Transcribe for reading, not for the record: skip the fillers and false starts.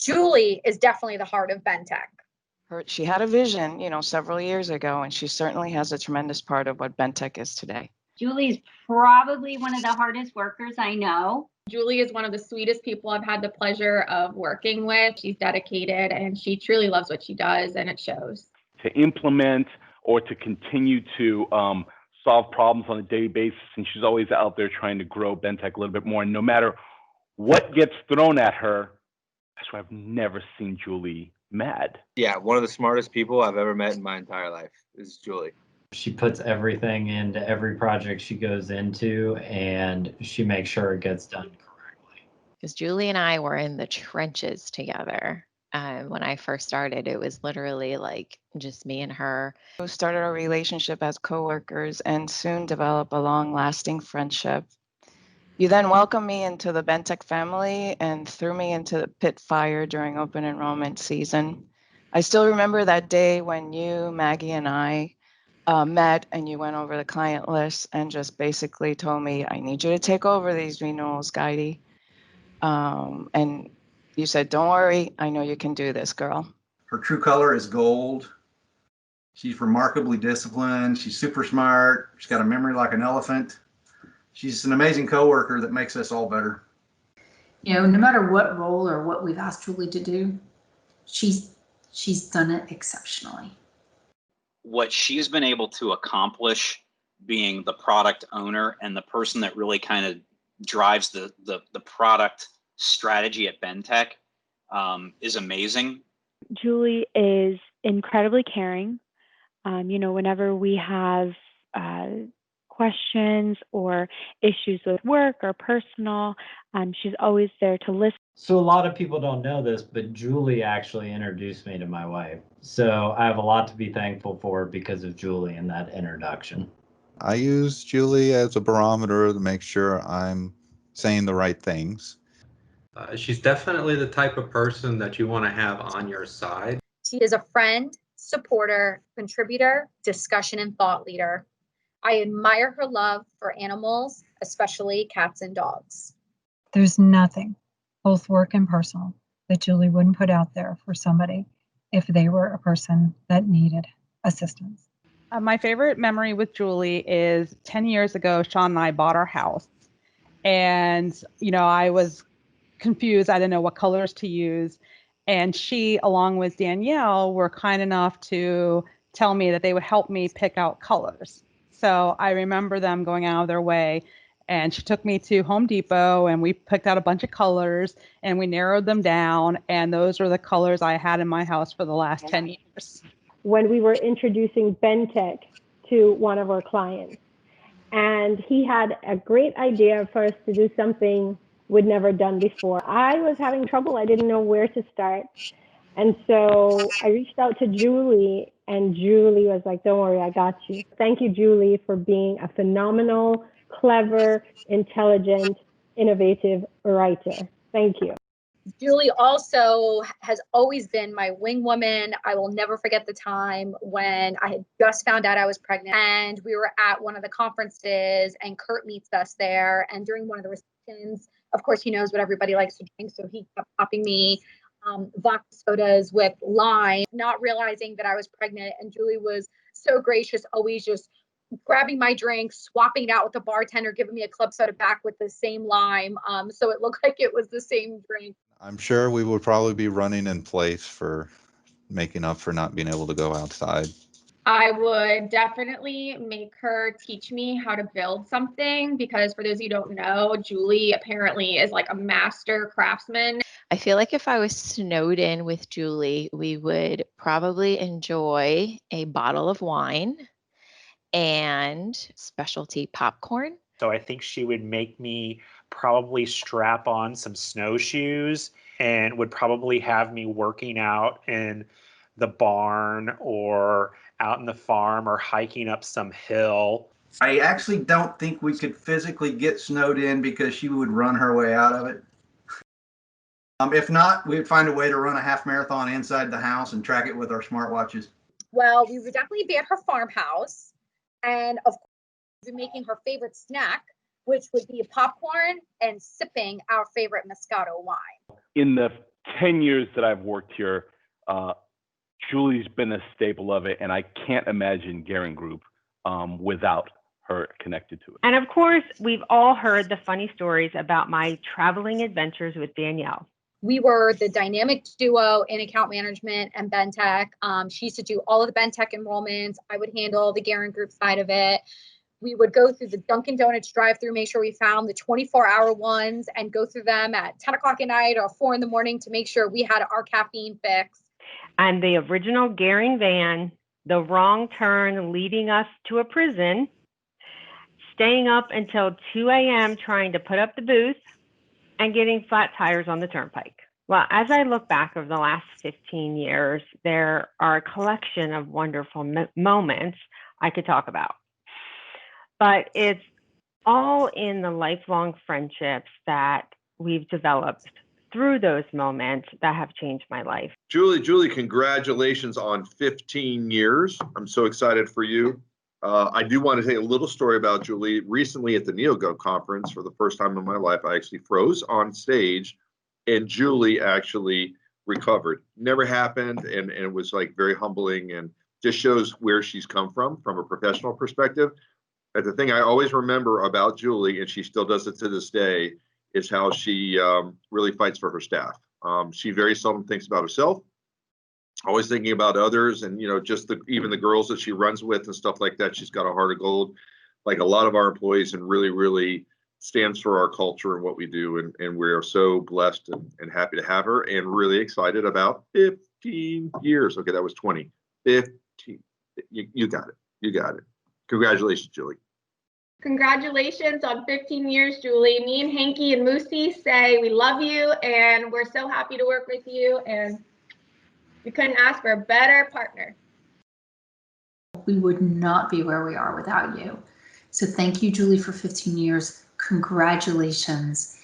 Julie is definitely the heart of Bentech. She had a vision, several years ago, and she certainly has a tremendous part of what Bentech is today. Julie's probably one of the hardest workers I know. Julie is one of the sweetest people I've had the pleasure of working with. She's dedicated and she truly loves what she does, and it shows. To implement or to continue to solve problems on a daily basis, and she's always out there trying to grow Bentech a little bit more. And no matter what gets thrown at her, that's why I've never seen Julie mad. Yeah, one of the smartest people I've ever met in my entire life is Julie. She puts everything into every project she goes into, and she makes sure it gets done correctly. Because Julie and I were in the trenches together. When I first started, it was literally like just me and her. We started our relationship as coworkers and soon developed a long-lasting friendship. You then welcomed me into the Bentech family and threw me into the pit fire during open enrollment season. I still remember that day when you, Maggie, and I met and you went over the client list and just basically told me, I need you to take over these renewals, Guidey. And you said, don't worry, I know you can do this, girl. Her true color is gold. She's remarkably disciplined. She's super smart. She's got a memory like an elephant. She's an amazing coworker that makes us all better. No matter what role or what we've asked Julie to do, she's done it exceptionally. What she's been able to accomplish being the product owner and the person that really kind of drives the product strategy at Bentech is amazing. Julie is incredibly caring. Whenever we have questions or issues with work or personal, she's always there to listen. So a lot of people don't know this, but Julie actually introduced me to my wife. So I have a lot to be thankful for because of Julie and that introduction. I use Julie as a barometer to make sure I'm saying the right things. She's definitely the type of person that you want to have on your side. She is a friend, supporter, contributor, discussion, and thought leader. I admire her love for animals, especially cats and dogs. There's nothing, both work and personal, that Julie wouldn't put out there for somebody if they were a person that needed assistance. My favorite memory with Julie is 10 years ago, Sean and I bought our house. And, I was confused. I didn't know what colors to use. And she, along with Danielle, were kind enough to tell me that they would help me pick out colors. So I remember them going out of their way, and she took me to Home Depot and we picked out a bunch of colors and we narrowed them down. And those are the colors I had in my house for the last 10 years. When we were introducing Bentech to one of our clients, and he had a great idea for us to do something we'd never done before. I was having trouble. I didn't know where to start. And so I reached out to Julie, and Julie was like, don't worry, I got you. Thank you, Julie, for being a phenomenal, clever, intelligent, innovative writer. Thank you. Julie also has always been my wing woman. I will never forget the time when I had just found out I was pregnant and we were at one of the conferences and Kurt meets us there. And during one of the receptions, of course, he knows what everybody likes to drink. So he kept popping me vodka sodas with lime, not realizing that I was pregnant. And Julie was so gracious, always just grabbing my drink, swapping it out with the bartender, giving me a club soda back with the same lime. So it looked like it was the same drink. I'm sure we would probably be running in place for making up for not being able to go outside. I would definitely make her teach me how to build something because for those of you who don't know, Julie apparently is like a master craftsman. I feel like if I was snowed in with Julie, we would probably enjoy a bottle of wine and specialty popcorn. So I think she would make me probably strap on some snowshoes and would probably have me working out in the barn or out in the farm or hiking up some hill. I actually don't think we could physically get snowed in because she would run her way out of it. If not, we'd find a way to run a half marathon inside the house and track it with our smartwatches. Well, we would definitely be at her farmhouse. And of course, we'd be making her favorite snack, which would be popcorn and sipping our favorite Moscato wine. in the 10 years that I've worked here, Julie's been a staple of it, and I can't imagine Gehring Group without her connected to it. And of course, we've all heard the funny stories about my traveling adventures with Danielle. We were the dynamic duo in account management and Bentech. She used to do all of the Bentech enrollments. I would handle the Gehring Group side of it. We would go through the Dunkin' Donuts drive-through, make sure we found the 24-hour ones and go through them at 10 o'clock at night or 4 in the morning to make sure we had our caffeine fix. And the original Gehring van, the wrong turn leading us to a prison, staying up until 2 a.m. trying to put up the booth, and getting flat tires on the turnpike. Well, as I look back over the last 15 years, there are a collection of wonderful moments I could talk about. But it's all in the lifelong friendships that we've developed through those moments that have changed my life. Julie, congratulations on 15 years. I'm so excited for you. I do want to tell you a little story about Julie. Recently at the NeoGo conference, for the first time in my life, I actually froze on stage and Julie actually recovered. Never happened, and it was like very humbling and just shows where she's come from a professional perspective. But the thing I always remember about Julie, and she still does it to this day, is how she really fights for her staff. She very seldom thinks about herself, always thinking about others, and just even the girls that she runs with and stuff like that. She's got a heart of gold, like a lot of our employees, and really stands for our culture and what we do. And we are so blessed and happy to have her, and really excited about 15 years. Okay, that was 20. 15. You got it. You got it. Congratulations, Julie. Congratulations on 15 years, Julie. Me and Hanky and Moosey say we love you, and we're so happy to work with you, and we couldn't ask for a better partner. We would not be where we are without you. So thank you, Julie, for 15 years. Congratulations.